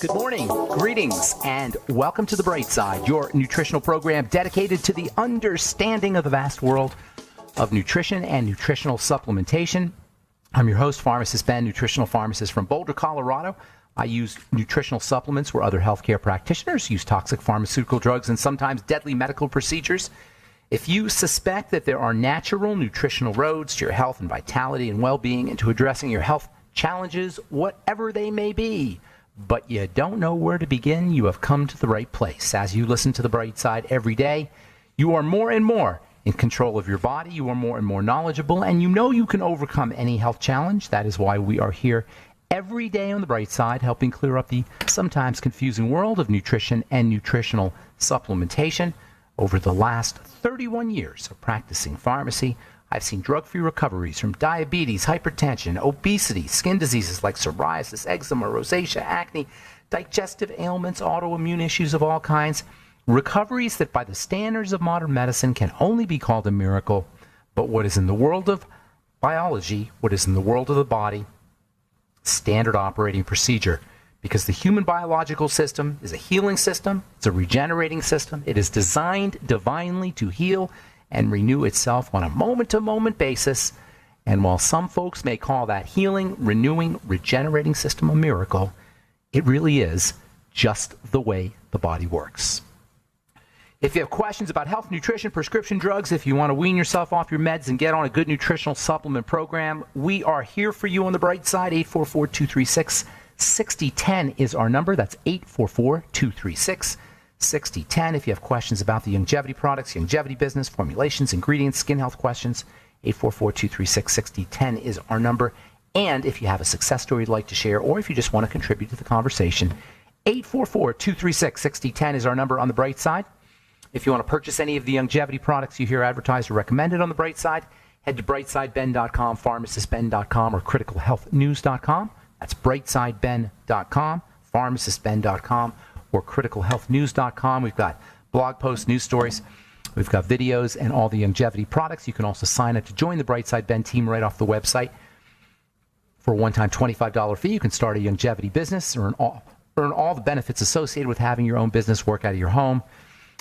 Good morning, greetings, and welcome to The Bright Side, your nutritional program dedicated to the understanding of the vast world of nutrition and nutritional supplementation. I'm your host, Pharmacist Ben, nutritional pharmacist from Boulder, Colorado. I use nutritional supplements where other healthcare practitioners use toxic pharmaceutical drugs and sometimes deadly medical procedures. If you suspect that there are natural nutritional roads to your health and vitality and well-being and to addressing your health challenges, whatever they may be, but you don't know where to begin, you have come to the right place. As you listen to The Bright Side every day, you are more and more in control of your body, you are more and more knowledgeable, and you know you can overcome any health challenge. That is why we are here every day on The Bright Side, helping clear up the sometimes confusing world of nutrition and nutritional supplementation. Over the last 31 years of practicing pharmacy, I've seen drug-free recoveries from diabetes, hypertension, obesity, skin diseases like psoriasis, eczema, rosacea, acne, digestive ailments, autoimmune issues of all kinds. Recoveries that by the standards of modern medicine can only be called a miracle. But what is in the world of biology, what is in the world of the body, standard operating procedure. Because the human biological system is a healing system, it's a regenerating system. It is designed divinely to heal and renew itself on a moment-to-moment basis. And while some folks may call that healing, renewing, regenerating system a miracle, it really is just the way the body works. If you have questions about health, nutrition, prescription drugs, if you want to wean yourself off your meds and get on a good nutritional supplement program, we are here for you on The Bright Side. 844-236-6010 is our number. That's 844-236-6010. If you have questions about the longevity products, longevity business, formulations, ingredients, skin health questions, 844-236-6010 is our number. And if you have a success story you'd like to share, or if you just want to contribute to the conversation, 844-236-6010 is our number on The Bright Side. If you want to purchase any of the longevity products you hear advertised or recommended on The Bright Side, head to brightsideben.com, pharmacistben.com, or criticalhealthnews.com. That's brightsideben.com, pharmacistben.com, or criticalhealthnews.com. We've got blog posts, news stories. We've got videos and all the longevity products. You can also sign up to join the Brightside Ben team right off the website. For a one-time $25 fee, you can start a longevity business, earn all the benefits associated with having your own business, work out of your home,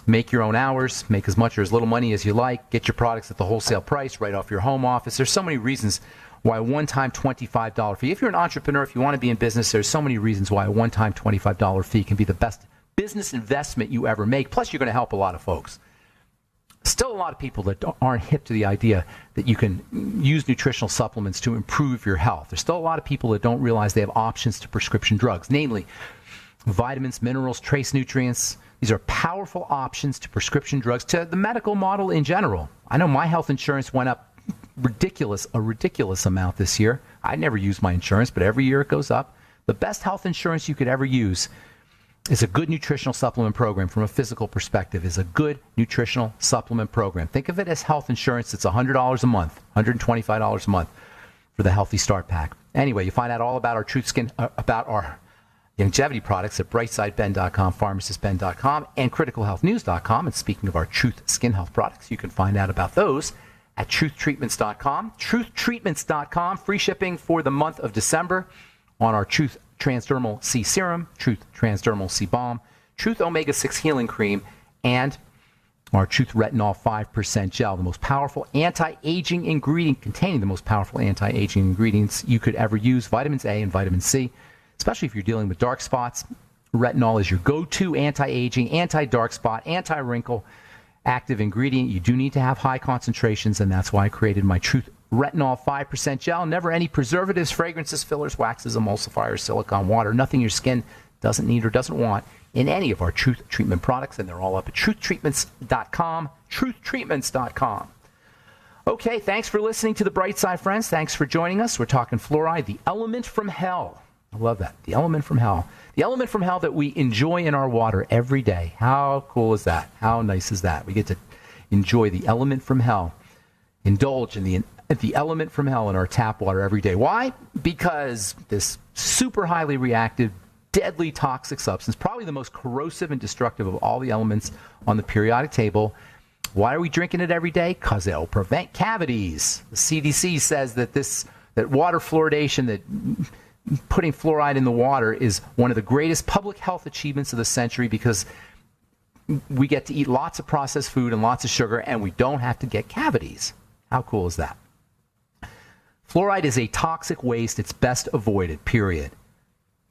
make your own hours, make as much or as little money as you like, get your products at the wholesale price right off your home office. There's so many reasons why a one-time $25 fee. If you're an entrepreneur, if you want to be in business, there's so many reasons why a one-time $25 fee can be the best business investment you ever make. Plus, you're going to help a lot of folks. Still a lot of people that aren't hip to the idea that you can use nutritional supplements to improve your health. There's still a lot of people that don't realize they have options to prescription drugs, namely vitamins, minerals, trace nutrients. These are powerful options to prescription drugs, to the medical model in general. I know my health insurance went up a ridiculous amount this year. I never use my insurance, but every year it goes up. The best health insurance you could ever use is a good nutritional supplement program from a physical perspective, is a good nutritional supplement program. Think of it as health insurance. It's $100 a month, $125 a month for the Healthy Start Pack. Anyway, you find out all about about our longevity products at brightsideben.com, pharmacistben.com, and criticalhealthnews.com. And speaking of our Truth Skin Health products, you can find out about those at truthtreatments.com. Truthtreatments.com, free shipping for the month of December on our Truth Transdermal C Serum, Truth Transdermal C Balm, Truth Omega-6 Healing Cream, and our Truth Retinol 5% Gel, the most powerful anti-aging ingredient, containing the most powerful anti-aging ingredients you could ever use, vitamins A and vitamin C, especially if you're dealing with dark spots. Retinol is your go-to anti-aging, anti-dark spot, anti-wrinkle active ingredient. You do need to have high concentrations, and that's why I created my Truth Retinol 5% Gel. Never any preservatives, fragrances, fillers, waxes, emulsifiers, silicone, water, nothing your skin doesn't need or doesn't want in any of our Truth Treatment products, and they're all up at truthtreatments.com, truthtreatments.com. Okay, thanks for listening to The Bright Side, friends. Thanks for joining us. We're talking fluoride, the element from hell. I love that. The element from hell. The element from hell that we enjoy in our water every day. How cool is that? How nice is that? We get to enjoy the element from hell. Indulge in the element from hell in our tap water every day. Why? Because this super highly reactive, deadly toxic substance, probably the most corrosive and destructive of all the elements on the periodic table. Why are we drinking it every day? Because it'll prevent cavities. The CDC says that water fluoridation, that putting fluoride in the water is one of the greatest public health achievements of the century because we get to eat lots of processed food and lots of sugar, and we don't have to get cavities. How cool is that? Fluoride is a toxic waste. It's best avoided, period.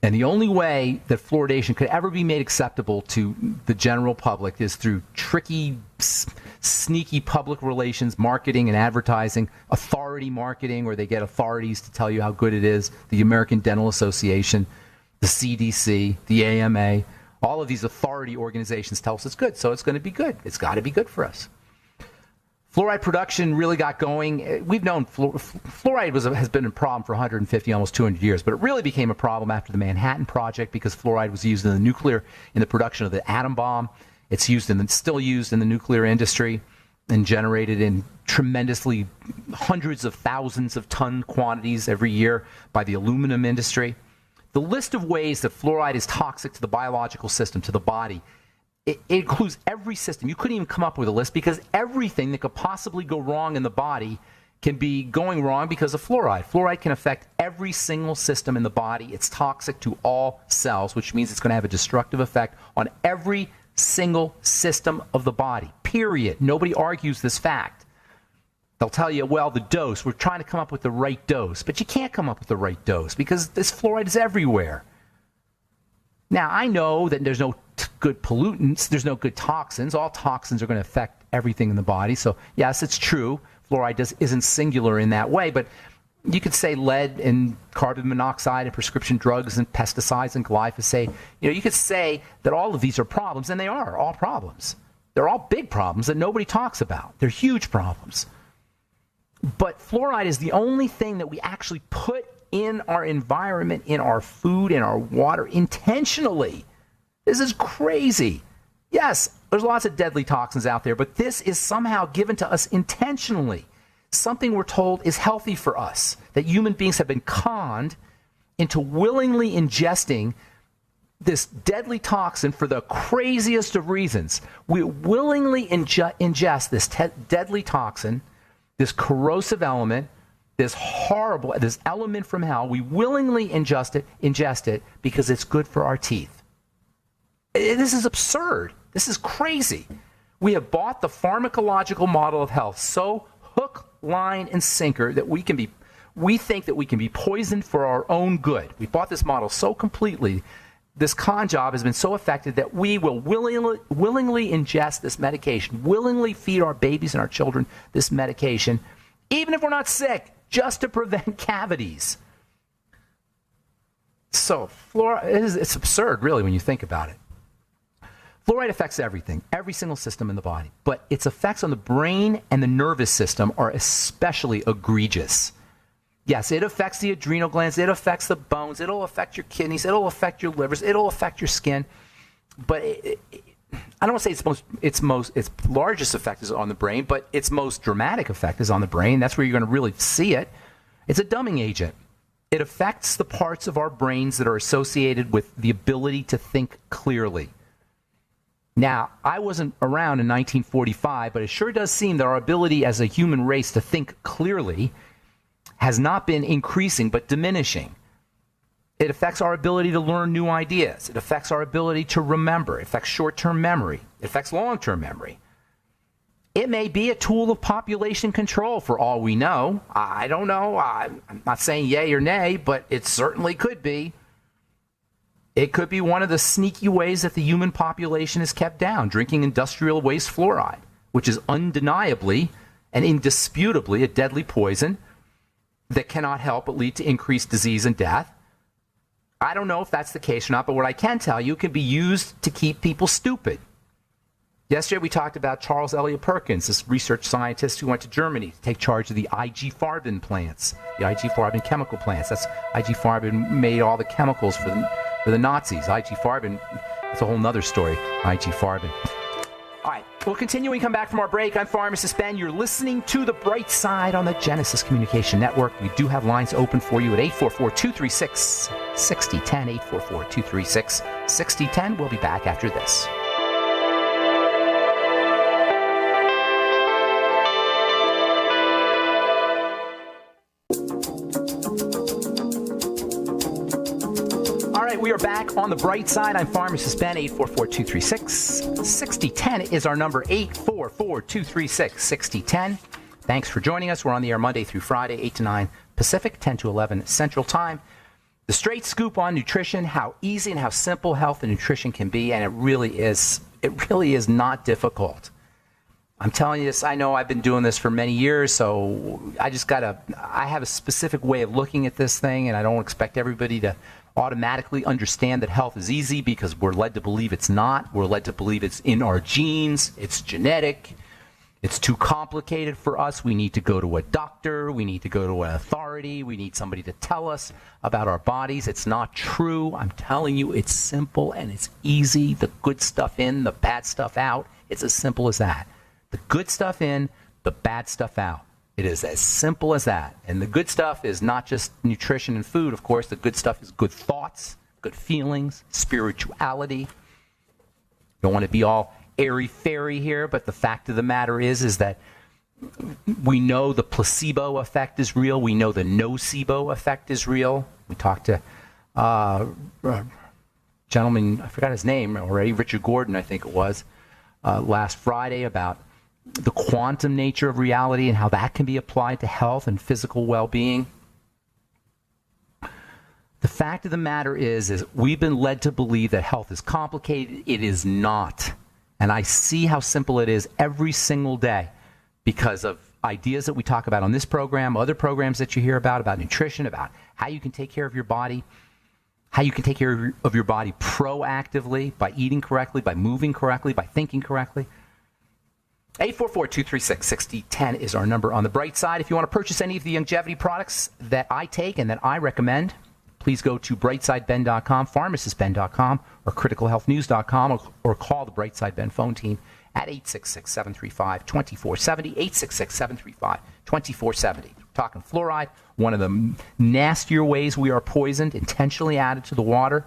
And the only way that fluoridation could ever be made acceptable to the general public is through tricky, sneaky public relations, marketing and advertising, authority marketing, where they get authorities to tell you how good it is, the American Dental Association, the CDC, the AMA. All of these authority organizations tell us it's good, so it's going to be good. It's got to be good for us. Fluoride production really got going. We've known fluoride has been a problem for 150, almost 200 years, but it really became a problem after the Manhattan Project because fluoride was used in the production of the atom bomb. It's still used in the nuclear industry and generated in tremendously hundreds of thousands of ton quantities every year by the aluminum industry. The list of ways that fluoride is toxic to the biological system, to the body, it includes every system. You couldn't even come up with a list because everything that could possibly go wrong in the body can be going wrong because of fluoride. Fluoride can affect every single system in the body. It's toxic to all cells, which means it's going to have a destructive effect on every single system of the body, period. Nobody argues this fact. They'll tell you, well, the dose, we're trying to come up with the right dose. But you can't come up with the right dose because this fluoride is everywhere. Now, I know that there's no good pollutants, there's no good toxins. All toxins are going to affect everything in the body. So, yes, it's true. Fluoride isn't singular in that way. But you could say lead and carbon monoxide and prescription drugs and pesticides and glyphosate. You could say that all of these are problems, and they are all problems. They're all big problems that nobody talks about. They're huge problems. But fluoride is the only thing that we actually put in our environment, in our food, in our water, intentionally. This is crazy. Yes, there's lots of deadly toxins out there, but this is somehow given to us intentionally. Something we're told is healthy for us, that human beings have been conned into willingly ingesting this deadly toxin for the craziest of reasons. We willingly ingest this deadly toxin, this corrosive element, this element from hell. We willingly ingest it because it's good for our teeth. This is absurd. This is crazy. We have bought the pharmacological model of health so hook, line, and sinker that we think that we can be poisoned for our own good. We bought this model so completely. This con job has been so effective that we will willingly ingest this medication, willingly feed our babies and our children this medication, even if we're not sick, just to prevent cavities. So it's absurd, really, when you think about it. Fluoride affects everything, every single system in the body, but its effects on the brain and the nervous system are especially egregious. Yes, it affects the adrenal glands, it affects the bones, it'll affect your kidneys, it'll affect your livers, it'll affect your skin. But I don't want to say its largest effect is on the brain, but its most dramatic effect is on the brain. That's where you're going to really see it. It's a dumbing agent. It affects the parts of our brains that are associated with the ability to think clearly. Now, I wasn't around in 1945, but it sure does seem that our ability as a human race to think clearly has not been increasing, but diminishing. It affects our ability to learn new ideas. It affects our ability to remember. It affects short-term memory. It affects long-term memory. It may be a tool of population control for all we know. I don't know. I'm not saying yay or nay, but it certainly could be. It could be one of the sneaky ways that the human population is kept down, drinking industrial waste fluoride, which is undeniably and indisputably a deadly poison that cannot help but lead to increased disease and death. I don't know if that's the case or not, but what I can tell you, it can be used to keep people stupid. Yesterday we talked about Charles Eliot Perkins, this research scientist who went to Germany to take charge of the IG Farben plants, the IG Farben chemical plants. That's IG Farben made all the chemicals for the Nazis. IG Farben, that's a whole nother story, IG Farben. All right, we'll continue when we come back from our break. I'm Pharmacist Ben. You're listening to The Bright Side on the Genesis Communication Network. We do have lines open for you at 844-236-6010, 844-236-6010. We'll be back after this. right, we are back on the bright side. I'm Pharmacist Ben, 844-236-6010 is our number, 844-236-6010. Thanks for joining us. We're on the air Monday through Friday, 8 to 9 Pacific, 10 to 11 Central Time. The straight scoop on nutrition, how easy and how simple health and nutrition can be, and it really is not difficult. I'm telling you this, I know I've been doing this for many years, so I have a specific way of looking at this thing, and I don't expect everybody to automatically understand that health is easy, because we're led to believe it's not. We're led to believe it's in our genes, it's genetic, it's too complicated for us. We need to go to a doctor, we need to go to an authority, we need somebody to tell us about our bodies. It's not true. I'm telling you, it's simple and it's easy. The good stuff in, the bad stuff out. It's as simple as that. The good stuff in, the bad stuff out. It is as simple as that. And the good stuff is not just nutrition and food, of course. The good stuff is good thoughts, good feelings, spirituality. Don't want to be all airy-fairy here, but the fact of the matter is that we know the placebo effect is real. We know the nocebo effect is real. We talked to a gentleman, I forgot his name already, Richard Gordon, I think it was, last Friday, about the quantum nature of reality and how that can be applied to health and physical well-being. The fact of the matter is we've been led to believe that health is complicated. It is not. And I see how simple it is every single day because of ideas that we talk about on this program, other programs that you hear about nutrition, about how you can take care of your body, how you can take care of your body proactively by eating correctly, by moving correctly, by thinking correctly. 844-236-6010 is our number on the bright side. If you want to purchase any of the longevity products that I take and that I recommend, please go to brightsideben.com, pharmacistben.com, or criticalhealthnews.com, or call the Brightside Ben phone team at 866-735-2470, 866-735-2470. We're talking fluoride, one of the nastier ways we are poisoned, intentionally added to the water.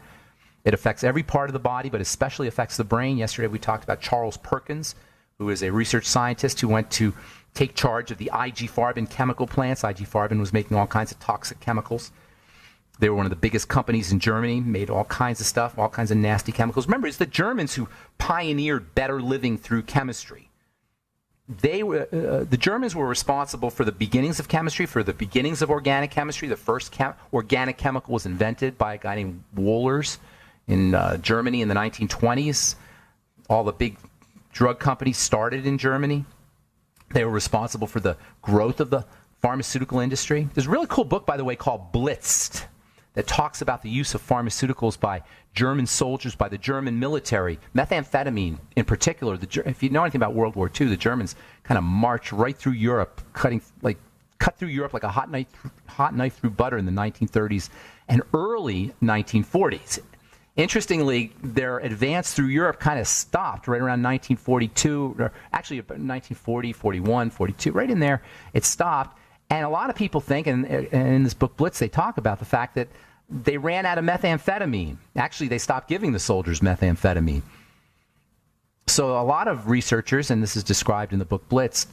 It affects every part of the body, but especially affects the brain. Yesterday we talked about Charles Perkins, who is a research scientist who went to take charge of the IG Farben chemical plants. IG Farben was making all kinds of toxic chemicals. They were one of the biggest companies in Germany, made all kinds of stuff, all kinds of nasty chemicals. Remember, it's the Germans who pioneered better living through chemistry. The Germans were responsible for the beginnings of chemistry, for the beginnings of organic chemistry. The first organic chemical was invented by a guy named Wohlers in Germany in the 1920s. All the big drug companies started in Germany. They were responsible for the growth of the pharmaceutical industry. There's a really cool book, by the way, called Blitzed, that talks about the use of pharmaceuticals by German soldiers, by the German military, methamphetamine in particular. If you know anything about World War II, the Germans kind of marched right through Europe, cut through Europe like a hot knife through butter in the 1930s and early 1940s. Interestingly, their advance through Europe kind of stopped right around 1942, or actually 1940, 41, 42, right in there, it stopped. And a lot of people think, and in this book Blitz, they talk about the fact that they ran out of methamphetamine. Actually, they stopped giving the soldiers methamphetamine. So a lot of researchers, and this is described in the book Blitz,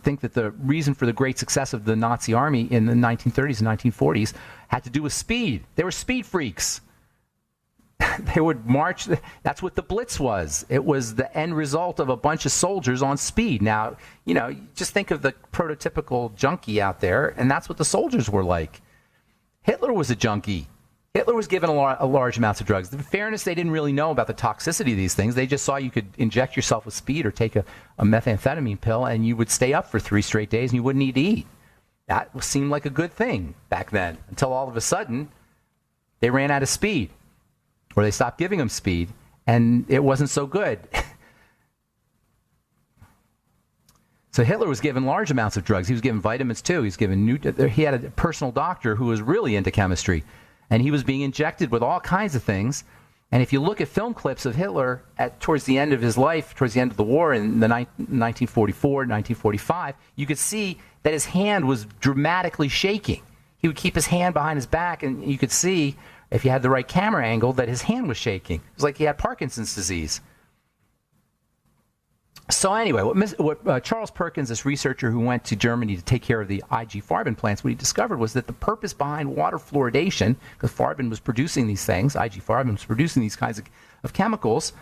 think that the reason for the great success of the Nazi army in the 1930s and 1940s had to do with speed. They were speed freaks. They would march. That's what the Blitz was. It was the end result of a bunch of soldiers on speed. Now, just think of the prototypical junkie out there, and that's what the soldiers were like. Hitler was a junkie. Hitler was given a large amounts of drugs. In fairness, they didn't really know about the toxicity of these things. They just saw you could inject yourself with speed or take a methamphetamine pill, and you would stay up for 3 straight days, and you wouldn't need to eat. That seemed like a good thing back then, until all of a sudden they ran out of speed. Or they stopped giving them speed, and it wasn't so good. So Hitler was given large amounts of drugs. He was given vitamins too. He had a personal doctor who was really into chemistry, and he was being injected with all kinds of things. And if you look at film clips of Hitler towards the end of his life, towards the end of the war in 1944, 1945, you could see that his hand was dramatically shaking. He would keep his hand behind his back, and you could see, if you had the right camera angle, that his hand was shaking. It was like he had Parkinson's disease. So anyway, what Charles Perkins, this researcher who went to Germany to take care of the IG Farben plants, what he discovered was that the purpose behind water fluoridation, because Farben was producing these things, IG Farben was producing these kinds of chemicals,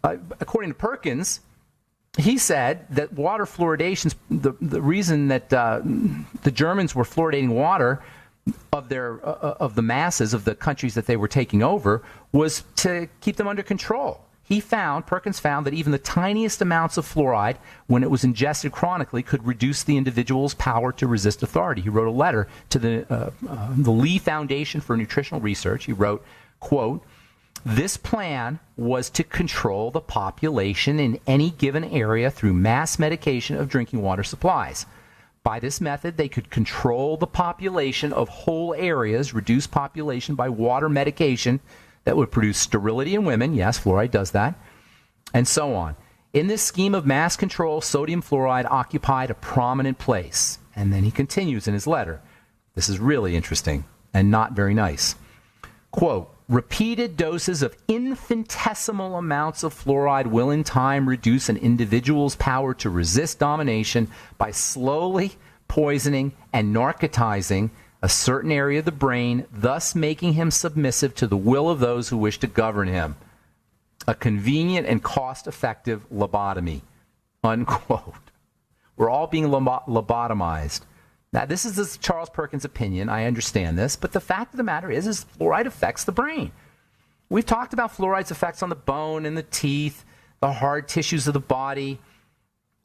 according to Perkins, he said that water fluoridation, the reason that the Germans were fluoridating water of the masses of the countries that they were taking over was to keep them under control. Perkins found that even the tiniest amounts of fluoride, when it was ingested chronically, could reduce the individual's power to resist authority. He wrote a letter to the Lee Foundation for Nutritional Research. He wrote, quote, "This plan was to control the population in any given area through mass medication of drinking water supplies. By this method, they could control the population of whole areas, reduce population by water medication that would produce sterility in women." Yes, fluoride does that. And so on. In this scheme of mass control, sodium fluoride occupied a prominent place. And then he continues in his letter. This is really interesting and not very nice. Quote, "Repeated doses of infinitesimal amounts of fluoride will in time reduce an individual's power to resist domination by slowly poisoning and narcotizing a certain area of the brain, thus making him submissive to the will of those who wish to govern him. A convenient and cost-effective lobotomy." Unquote. We're all being lobotomized. Now, this is Charles Perkins' opinion. I understand this. But the fact of the matter is fluoride affects the brain. We've talked about fluoride's effects on the bone and the teeth, the hard tissues of the body.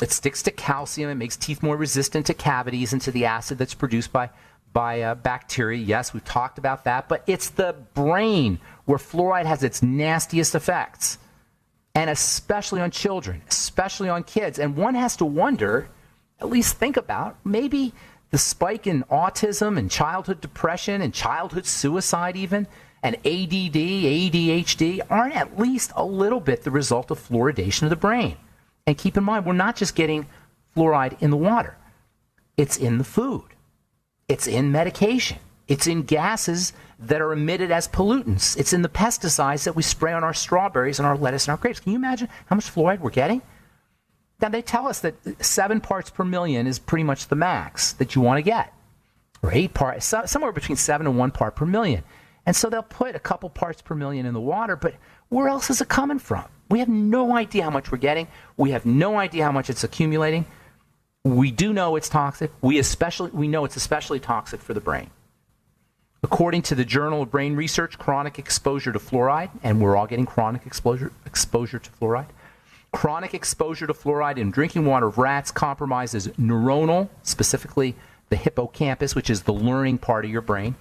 It sticks to calcium. It makes teeth more resistant to cavities and to the acid that's produced by bacteria. Yes, we've talked about that. But it's the brain where fluoride has its nastiest effects. And especially on children, especially on kids. And one has to wonder, at least think about, maybe the spike in autism and childhood depression and childhood suicide even, and ADD, ADHD aren't at least a little bit the result of fluoridation of the brain. And keep in mind, we're not just getting fluoride in the water. It's in the food. It's in medication. It's in gases that are emitted as pollutants. It's in the pesticides that we spray on our strawberries and our lettuce and our grapes. Can you imagine how much fluoride we're getting? Now, they tell us that 7 parts per million is pretty much the max that you want to get. Or 8 parts, somewhere between 7 and 1 part per million. And so they'll put a couple parts per million in the water, but where else is it coming from? We have no idea how much we're getting. We have no idea how much it's accumulating. We do know it's toxic. We know it's especially toxic for the brain. According to the Journal of Brain Research, chronic exposure to fluoride, and we're all getting chronic exposure to fluoride, chronic exposure to fluoride in drinking water of rats compromises neuronal, specifically the hippocampus, which is the learning part of your brain,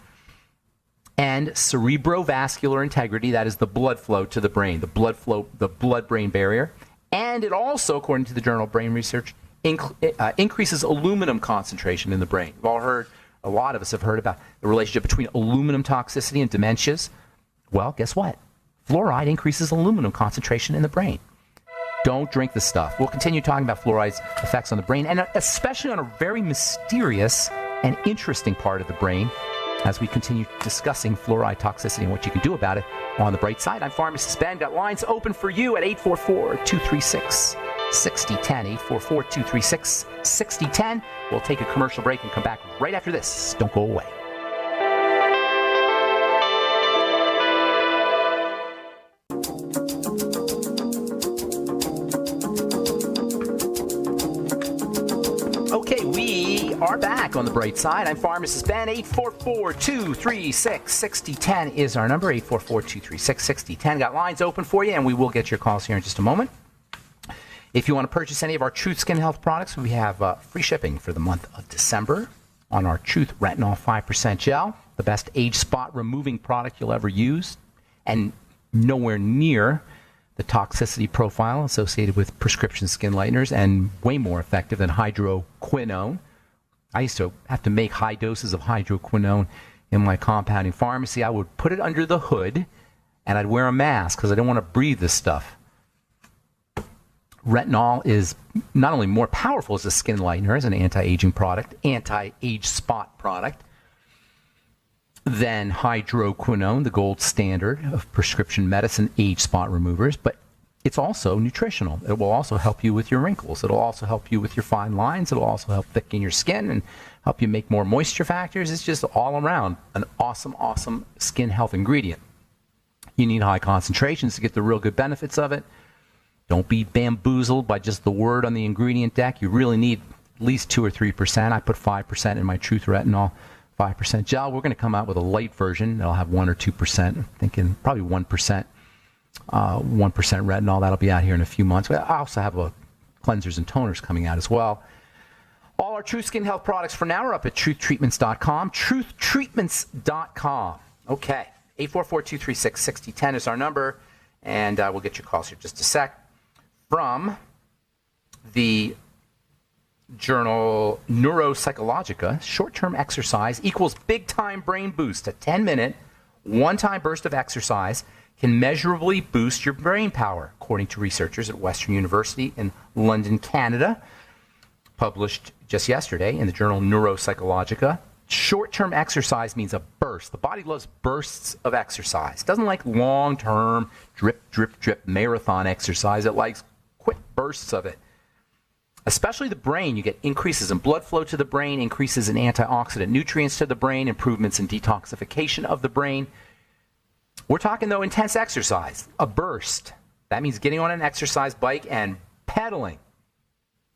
and cerebrovascular integrity, that is the blood flow to the brain, the blood-brain barrier. And it also, according to the Journal of Brain Research, increases aluminum concentration in the brain. We've all heard, a lot of us have heard about the relationship between aluminum toxicity and dementias. Well, guess what? Fluoride increases aluminum concentration in the brain. Don't drink this stuff. We'll continue talking about fluoride's effects on the brain, and especially on a very mysterious and interesting part of the brain, as we continue discussing fluoride toxicity and what you can do about it on The Bright Side. I'm Pharmacist Ben. Got lines open for you at 844-236-6010. 844-236-6010. We'll take a commercial break and come back right after this. Don't go away. Okay, we are back on The Bright Side. I'm Pharmacist Ben. 844-236-6010 is our number. 844-236-6010. Got lines open for you, and we will get your calls here in just a moment. If you want to purchase any of our Truth Skin Health products, we have free shipping for the month of December on our Truth Retinol 5% Gel, the best age spot removing product you'll ever use, and nowhere near the toxicity profile associated with prescription skin lighteners, and way more effective than hydroquinone. I used to have to make high doses of hydroquinone in my compounding pharmacy. I would put it under the hood, and I'd wear a mask because I didn't want to breathe this stuff. Retinol is not only more powerful as a skin lightener, as an anti-aging product, anti-age spot product, than hydroquinone, the gold standard of prescription medicine age spot removers, but it's also nutritional. It will also help you with your wrinkles. It'll also help you with your fine lines. It'll also help thicken your skin and help you make more moisture factors. It's just all around an awesome, awesome skin health ingredient. You need high concentrations to get the real good benefits of it. Don't be bamboozled by just the word on the ingredient deck. You really need at least 2 or 3%. I put 5% in my Truth Retinol 5% gel. We're going to come out with a light version that'll have 1 or 2%. I'm thinking probably 1%. 1% retinol. That'll be out here in a few months. I also have cleansers and toners coming out as well. All our Truth Skin Health products for now are up at truthtreatments.com. Truthtreatments.com. Okay. 844-236-6010 is our number, and we'll get your calls here in just a sec. From the journal Neuropsychologica, short-term exercise equals big-time brain boost. A 10-minute, one-time burst of exercise can measurably boost your brain power, according to researchers at Western University in London, Canada, published just yesterday in the journal Neuropsychologica. Short-term exercise means a burst. The body loves bursts of exercise. It doesn't like long-term, drip, drip, drip marathon exercise. It likes quick bursts of it. Especially the brain, you get increases in blood flow to the brain, increases in antioxidant nutrients to the brain, improvements in detoxification of the brain. We're talking, though, intense exercise, a burst. That means getting on an exercise bike and pedaling.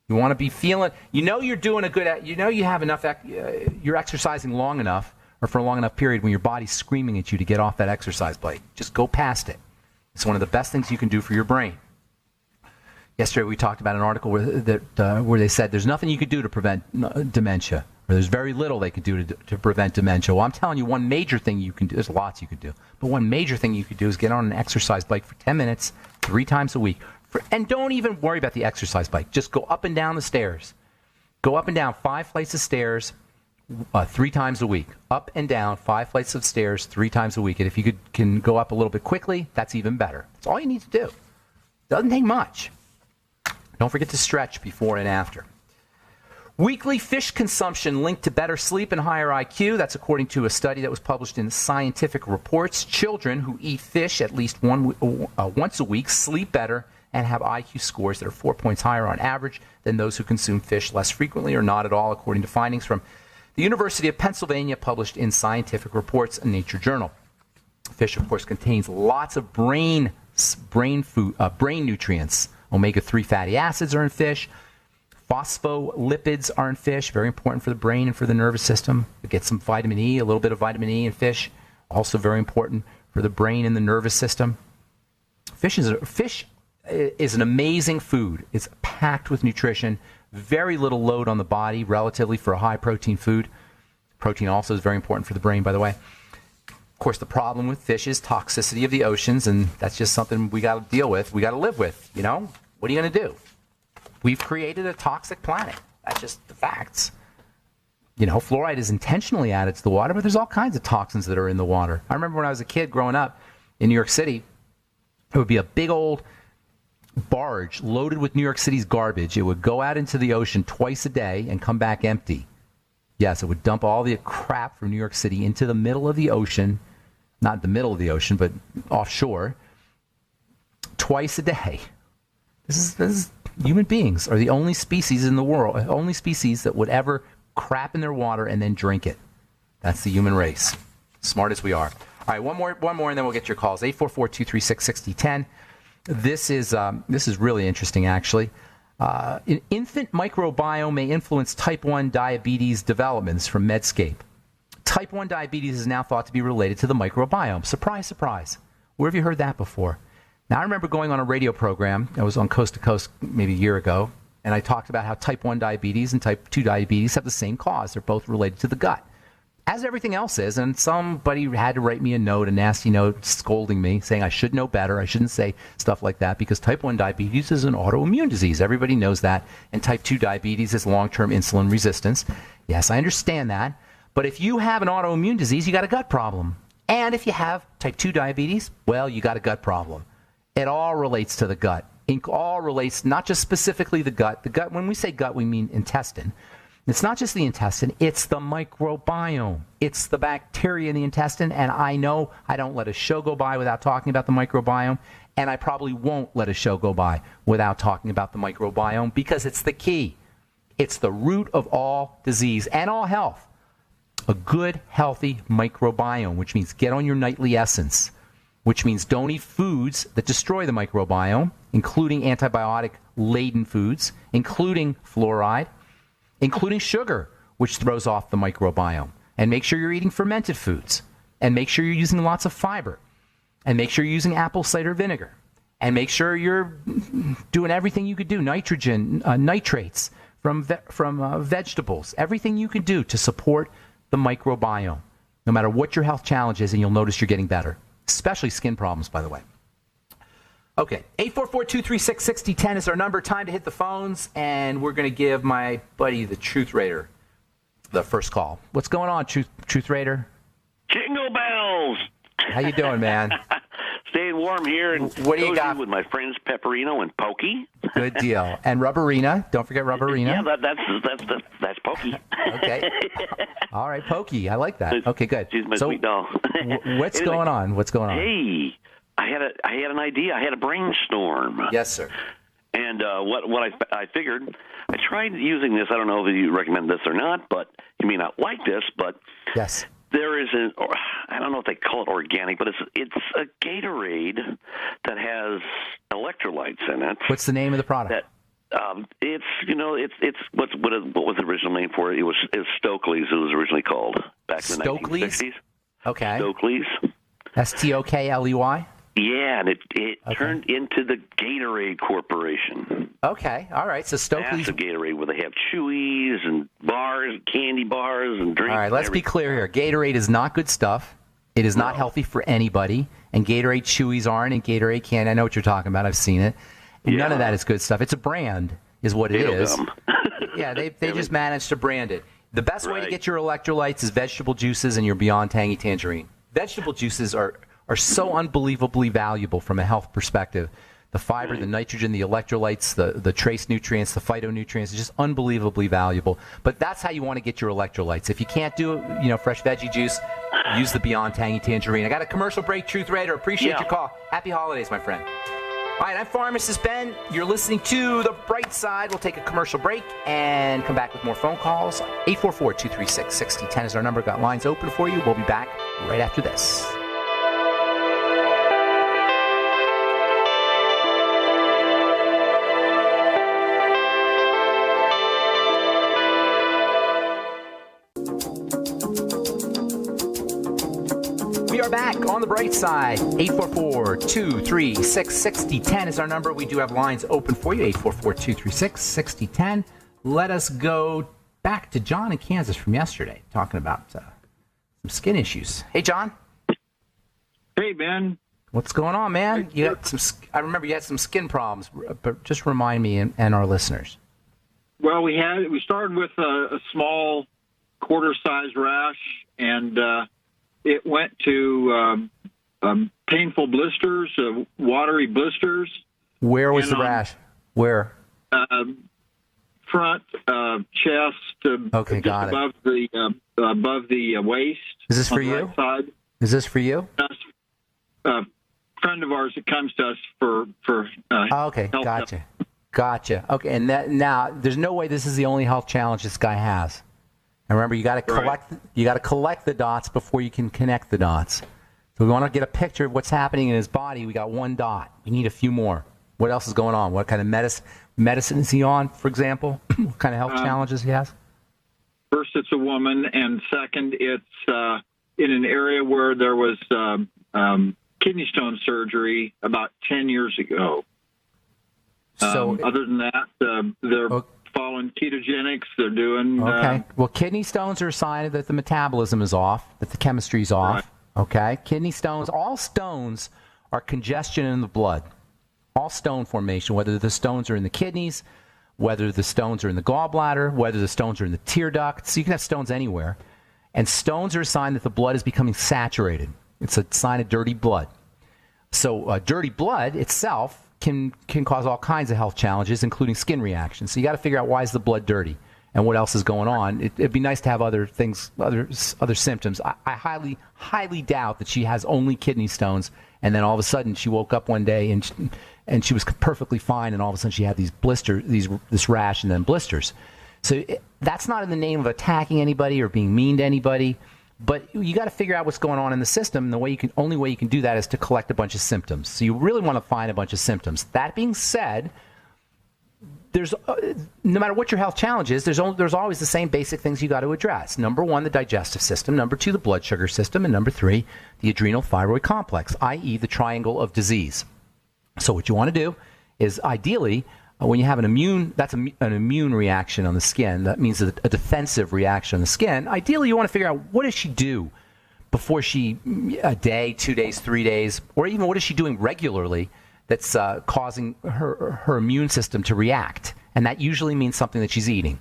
You want to be feeling, you're doing a good, you have enough, you're exercising long enough or for a long enough period when your body's screaming at you to get off that exercise bike. Just go past it. It's one of the best things you can do for your brain. Yesterday we talked about an article where they said there's nothing you could do to prevent dementia, or there's very little they could do to prevent dementia. Well, I'm telling you, one major thing you can do, there's lots you could do, but one major thing you could do is get on an exercise bike for 10 minutes, 3 times a week. And don't even worry about the exercise bike. Just go up and down the stairs. Go up and down 5 flights of stairs 3 times a week. Up and down 5 flights of stairs 3 times a week. And if you can go up a little bit quickly, that's even better. That's all you need to do. Doesn't take much. Don't forget to stretch before and after. Weekly fish consumption linked to better sleep and higher IQ. That's according to a study that was published in Scientific Reports. Children who eat fish at least once a week sleep better and have IQ scores that are 4 points higher on average than those who consume fish less frequently or not at all, according to findings from the University of Pennsylvania, published in Scientific Reports, a Nature journal. Fish, of course, contains lots of brain nutrients. Omega-3 fatty acids are in fish. Phospholipids are in fish, very important for the brain and for the nervous system. You get some vitamin E, a little bit of vitamin E in fish, also very important for the brain and the nervous system. Fish is an amazing food. It's packed with nutrition, very little load on the body relatively for a high-protein food. Protein also is very important for the brain, by the way. Of course, the problem with fish is toxicity of the oceans, and that's just something we got to deal with. We got to live with, What are you going to do? We've created a toxic planet. That's just the facts. Fluoride is intentionally added to the water, but there's all kinds of toxins that are in the water. I remember when I was a kid growing up in New York City, it would be a big old barge loaded with New York City's garbage. It would go out into the ocean twice a day and come back empty. Yes, it would dump all the crap from New York City into the middle of the ocean, not the middle of the ocean, but offshore, twice a day. This is human beings are the only species in the world, only species that would ever crap in their water and then drink it. That's the human race. Smart as we are. All right, one more, and then we'll get your calls. 844-236-6010. This is really interesting, actually. An infant microbiome may influence type 1 diabetes developments from Medscape. Type 1 diabetes is now thought to be related to the microbiome. Surprise, surprise. Where have you heard that before? Now, I remember going on a radio program. I was on Coast to Coast maybe a year ago, and I talked about how type 1 diabetes and type 2 diabetes have the same cause. They're both related to the gut, as everything else is. And somebody had to write me a nasty note, scolding me, saying I should know better. I shouldn't say stuff like that because type 1 diabetes is an autoimmune disease. Everybody knows that. And type 2 diabetes is long-term insulin resistance. Yes, I understand that. But if you have an autoimmune disease, you got a gut problem. And if you have type 2 diabetes, well, you got a gut problem. It all relates to the gut. It all relates, not just specifically the gut. The gut, when we say gut, we mean intestine. It's not just the intestine, it's the microbiome. It's the bacteria in the intestine, and I know I don't let a show go by without talking about the microbiome, and I probably won't let a show go by without talking about the microbiome because it's the key. It's the root of all disease and all health. A good, healthy microbiome, which means get on your nightly essence, which means don't eat foods that destroy the microbiome, including antibiotic-laden foods, including fluoride, including sugar, which throws off the microbiome. And make sure you're eating fermented foods. And make sure you're using lots of fiber. And make sure you're using apple cider vinegar. And make sure you're doing everything you could do, nitrogen, nitrates from vegetables, everything you could do to support the microbiome, no matter what your health challenge is, and you'll notice you're getting better, especially skin problems, by the way. Okay, 844-236-6010 is our number. Time to hit the phones, and we're going to give my buddy, the Truth Raider, the first call. What's going on, Truth Raider? Jingle bells! How you doing, man? Staying warm here and what do you got with my friends Pepperino and Pokey. Good deal. And Rubberina. Don't forget Rubberina. Yeah, that's Pokey. Okay. All right, Pokey. I like that. Okay, good. She's my sweet doll. What's going on? What's going on? Hey, I had an idea. I had a brainstorm. Yes, sir. And what I figured, I tried using this. I don't know if you recommend this or not, but you may not like this, but yes. There is I don't know if they call it organic, but it's a Gatorade that has electrolytes in it. What's the name of the product? It's what was the original name for it? It was Stokely's. It was originally called back in the 1960s. Okay. Stokely's. Stokley? Yeah, and it turned into the Gatorade Corporation. Okay, all right. So Stokely's massive Gatorade, where they have chewies and bars, candy bars, and drinks. All right, let's be clear here. Gatorade is not good stuff. It is not healthy for anybody. And Gatorade chewies aren't, and Gatorade candy. I know what you're talking about. I've seen it. Yeah. None of that is good stuff. It's a brand, is what it is. Yeah, they just managed to brand it. The best way to get your electrolytes is vegetable juices and your Beyond Tangy Tangerine. Vegetable juices are so unbelievably valuable from a health perspective. The fiber, the nitrogen, the electrolytes, the trace nutrients, the phytonutrients, is just unbelievably valuable. But that's how you want to get your electrolytes. If you can't do it, fresh veggie juice, use the Beyond Tangy Tangerine. I got a commercial break, Truth Raider. Appreciate your call. Happy holidays, my friend. All right, I'm Pharmacist Ben. You're listening to The Bright Side. We'll take a commercial break and come back with more phone calls. 844-236-6010 is our number. Got lines open for you. We'll be back right after this. We are back on The Bright Side. 844-236-6010 is our number. We do have lines open for you. 844-236-6010. Let us go back to John in Kansas from yesterday, talking about some skin issues. Hey, John. Hey, Ben. What's going on, man? You had I remember you had some skin problems, but just remind me and our listeners. Well, we started with a small quarter-sized rash, and it went to painful blisters, watery blisters. Where was the rash? Where? Front, chest, okay, got above the waist. Is this for you? Right side. Is this for you? A friend of ours that comes to us for okay, help. Gotcha. Okay, and now there's no way this is the only health challenge this guy has. And remember, you got to collect. Right. You got to collect the dots before you can connect the dots. So we want to get a picture of what's happening in his body. We got one dot. We need a few more. What else is going on? What kind of medicine is he on, for example? What kind of health challenges he has? First, it's a woman, and second, it's in an area where there was kidney stone surgery about 10 years ago. So, other than that, they're following ketogenics. They're doing... Okay. Well, kidney stones are a sign that the metabolism is off, that the chemistry is off. Right. Okay? Kidney stones, all stones are congestion in the blood. All stone formation, whether the stones are in the kidneys, whether the stones are in the gallbladder, whether the stones are in the tear duct. So you can have stones anywhere. And stones are a sign that the blood is becoming saturated. It's a sign of dirty blood. So dirty blood itself can cause all kinds of health challenges, including skin reactions. So you got to figure out, why is the blood dirty? and what else is going on. It'd be nice to have other things, other symptoms. I highly doubt that she has only kidney stones, and then all of a sudden she woke up one day and she was perfectly fine, and all of a sudden she had these blisters, this rash, and then blisters. So that's not in the name of attacking anybody or being mean to anybody, but you got to figure out what's going on in the system. And the only way you can do that is to collect a bunch of symptoms. So you really want to find a bunch of symptoms. That being said, there's no matter what your health challenge is, there's always the same basic things you got to address. Number 1, the digestive system. Number 2, the blood sugar system. And number 3, the adrenal thyroid complex, i.e. the triangle of disease. So what you want to do is ideally, when you have an immune reaction on the skin, that means a defensive reaction on the skin. Ideally, you want to figure out what does she do before a day, 2 days, 3 days, or even what is she doing regularly that's causing her immune system to react. And that usually means something that she's eating.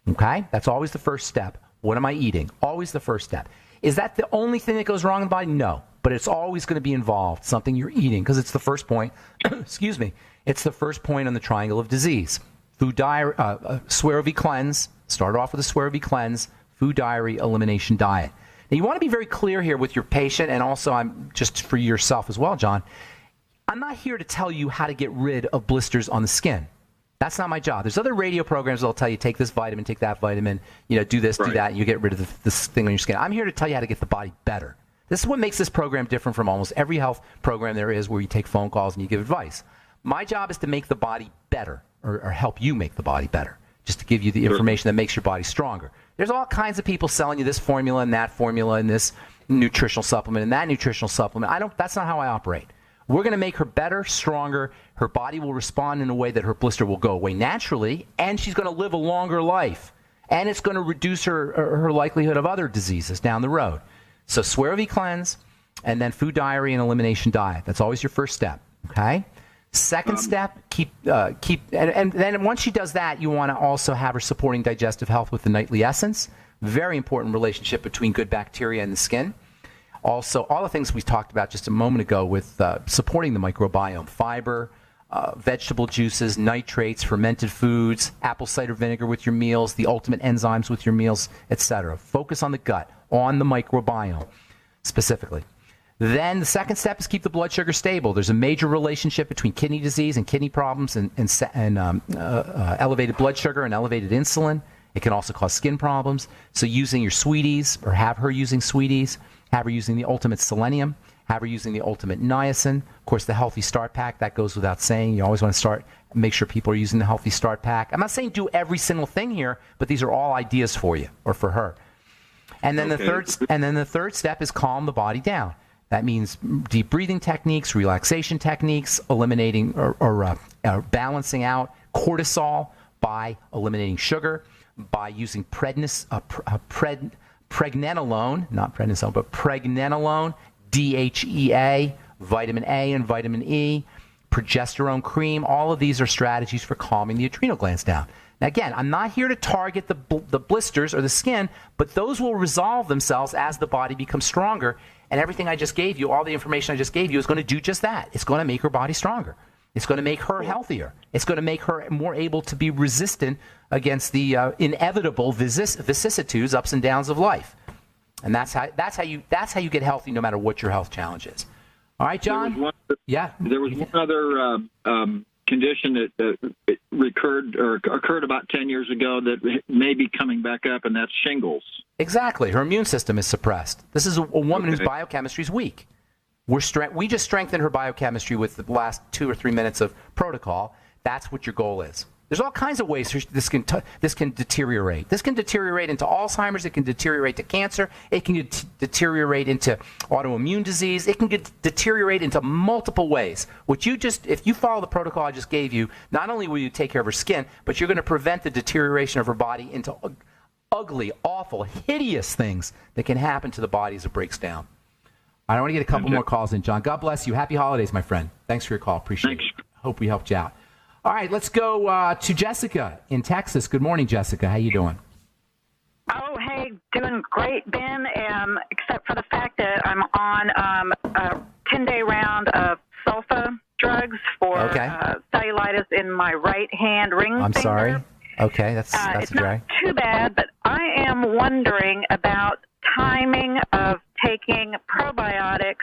Okay? That's always the first step. What am I eating? Always the first step. Is that the only thing that goes wrong in the body? No. But it's always going to be involved, something you're eating, because it's the first point. Excuse me. It's the first point on the triangle of disease. Food diary, swear V cleanse. Start off with a swear V cleanse. Food diary, elimination diet. Now you want to be very clear here with your patient, and also I'm just for yourself as well, John. I'm not here to tell you how to get rid of blisters on the skin. That's not my job. There's other radio programs that'll tell you take this vitamin, take that vitamin, do this, do that, and you get rid of this thing on your skin. I'm here to tell you how to get the body better. This is what makes this program different from almost every health program there is where you take phone calls and you give advice. My job is to make the body better or help you make the body better, just to give you the information that makes your body stronger. There's all kinds of people selling you this formula and this nutritional supplement and that nutritional supplement. That's not how I operate. We're going to make her better, stronger. Her body will respond in a way that her blister will go away naturally, and she's going to live a longer life. And it's going to reduce her likelihood of other diseases down the road. So swear V cleanse, and then food diary and elimination diet. That's always your first step, okay? Second step, and then once she does that, you want to also have her supporting digestive health with the nightly essence. Very important relationship between good bacteria and the skin. Also, all the things we talked about just a moment ago with supporting the microbiome, fiber, vegetable juices, nitrates, fermented foods, apple cider vinegar with your meals, the ultimate enzymes with your meals, etc. Focus on the gut, on the microbiome specifically. Then the second step is keep the blood sugar stable. There's a major relationship between kidney disease and kidney problems and elevated blood sugar and elevated insulin. It can also cause skin problems. So using your sweeties, or have her using sweeties, have her using the ultimate selenium, have her using the ultimate niacin. Of course, the Healthy Start Pack, that goes without saying. You always want to make sure people are using the Healthy Start Pack. I'm not saying do every single thing here, but these are all ideas for you or for her. And then the third step is calm the body down. That means deep breathing techniques, relaxation techniques, eliminating or balancing out cortisol by eliminating sugar, by using pregnenolone, not prednisone, but pregnenolone, DHEA, vitamin A and vitamin E, progesterone cream. All of these are strategies for calming the adrenal glands down. Now, again, I'm not here to target the blisters or the skin, but those will resolve themselves as the body becomes stronger. And everything I just gave you, all the information I just gave you, is going to do just that. It's going to make her body stronger. It's going to make her healthier. It's going to make her more able to be resistant against the inevitable vicissitudes, ups and downs of life. And that's how you get healthy, no matter what your health challenge is. All right, John. There was one other condition that occurred about 10 years ago that may be coming back up, and that's shingles. Exactly. Her immune system is suppressed. This is a woman whose biochemistry is weak. We just strengthened her biochemistry with the last 2 or 3 minutes of protocol. That's what your goal is. There's all kinds of ways this can deteriorate. This can deteriorate into Alzheimer's. It can deteriorate to cancer. It can deteriorate into autoimmune disease. It can deteriorate into multiple ways. If you follow the protocol I just gave you, not only will you take care of her skin, but you're going to prevent the deterioration of her body into ugly, awful, hideous things that can happen to the body as it breaks down. I want to get a couple more calls in, John. God bless you. Happy holidays, my friend. Thanks for your call. Appreciate it. Hope we helped you out. All right, let's go to Jessica in Texas. Good morning, Jessica. How you doing? Oh, hey, doing great, Ben, except for the fact that I'm on a 10-day round of sulfa drugs for cellulitis in my right hand ring finger. I'm sorry. Okay, that's it's a drag. not too bad, but I am wondering about timing of taking probiotics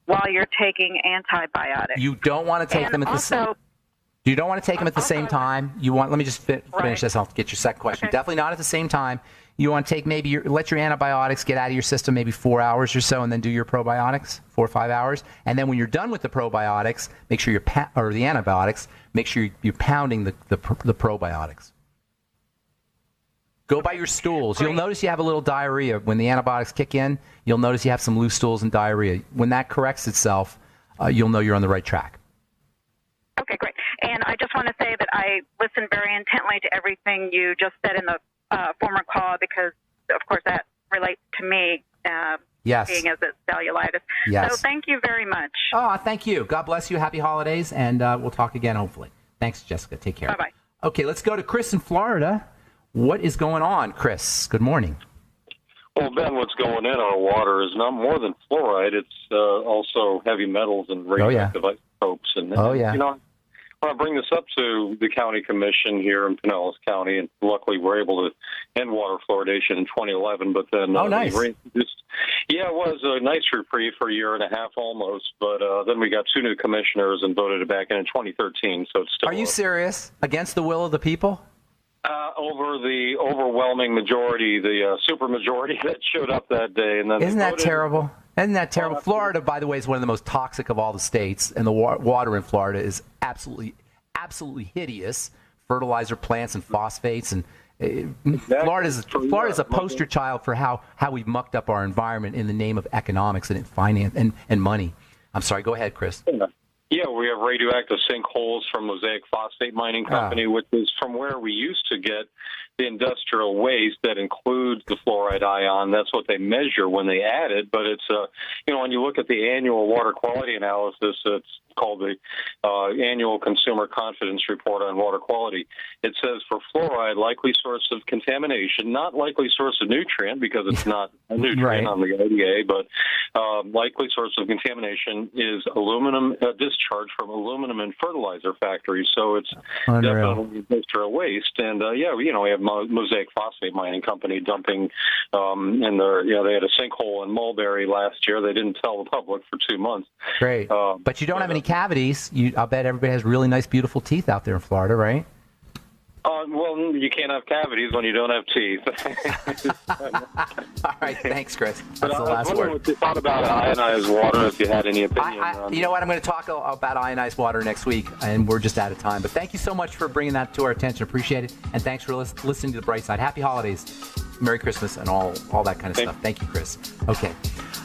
while you're taking antibiotics. You don't want to take them at the same. You don't want to take them at the same time. You want. Let me just finish this. I'll get your second question. Okay. Definitely not at the same time. You want to take let your antibiotics get out of your system maybe 4 hours or so, and then do your probiotics 4 or 5 hours. And then when you're done with the probiotics, make sure or the antibiotics. Make sure you're pounding the probiotics. Go by your stools. Great. You'll notice you have a little diarrhea when the antibiotics kick in. You'll notice you have some loose stools and diarrhea. When that corrects itself, you'll know you're on the right track. Okay, great. And I just want to say that I listened very intently to everything you just said in the former call because, of course, that relates to me Yes. being as a cellulitis. Yes. So thank you very much. Oh, thank you. God bless you. Happy holidays, and we'll talk again, hopefully. Thanks, Jessica. Take care. Bye-bye. Okay, let's go to Chris in Florida. What is going on, Chris? Good morning. Well, Ben, what's going in our water is not more than fluoride. It's also heavy metals and radioactive isotopes. And, you know, I want to bring this up to the county commission here in Pinellas County, and luckily we're able to end water fluoridation in 2011. But then, nice. Yeah, it was a nice reprieve for a year and a half almost. But then we got 2 new commissioners and voted it back in 2013. So it's still. Are you serious? Against the will of the people? Over the overwhelming majority, the supermajority that showed up that day. And then Isn't that terrible? Isn't that terrible? Florida, by the way, is one of the most toxic of all the states, and the water in Florida is absolutely hideous. Fertilizer plants and phosphates, and Florida's a poster child for how we've mucked up our environment in the name of economics and finance and money. I'm sorry. Go ahead, Chris. Yeah, we have radioactive sinkholes from Mosaic Phosphate Mining Company, which is from where we used to get the industrial waste that includes the fluoride ion. That's what they measure when they add it. But it's, when you look at the annual water quality analysis, it's called the Annual Consumer Confidence Report on Water Quality. It says for fluoride, likely source of contamination, not likely source of nutrient because it's not a nutrient on the IDA, but likely source of contamination is aluminum discharge from aluminum and fertilizer factories. So it's definitely industrial waste. And, we have Mosaic Phosphate Mining Company dumping in their, they had a sinkhole in Mulberry last year. They didn't tell the public for 2 months. Great. But you don't have any cavities. I'll bet everybody has really nice, beautiful teeth out there in Florida, right? Well, you can't have cavities when you don't have teeth. All right, thanks, Chris. That's the last word. What you thought about ionized water, if you had any opinion. You know what? I'm going to talk about ionized water next week, and we're just out of time. But thank you so much for bringing that to our attention. Appreciate it. And thanks for listening to The Bright Side. Happy holidays, Merry Christmas, and all that kind of stuff. Thank you, Chris. Okay.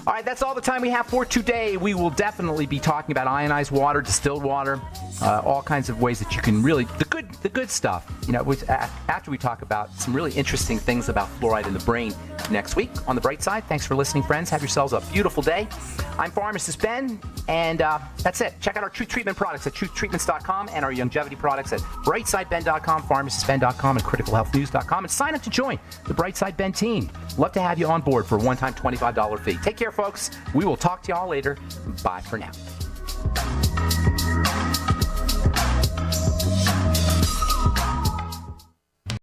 All right, that's all the time we have for today. We will definitely be talking about ionized water, distilled water, all kinds of ways that you can really the good stuff. After we talk about some really interesting things about fluoride in the brain next week on The Bright Side. Thanks for listening, friends. Have yourselves a beautiful day. I'm Pharmacist Ben, and that's it. Check out our Truth Treatment products at truthtreatments.com and our longevity products at brightsideben.com, pharmacistben.com, and criticalhealthnews.com, and sign up to join the Bright Side Ben team. Love to have you on board for a one-time $25 fee. Take care, folks. We will talk to y'all later. Bye for now.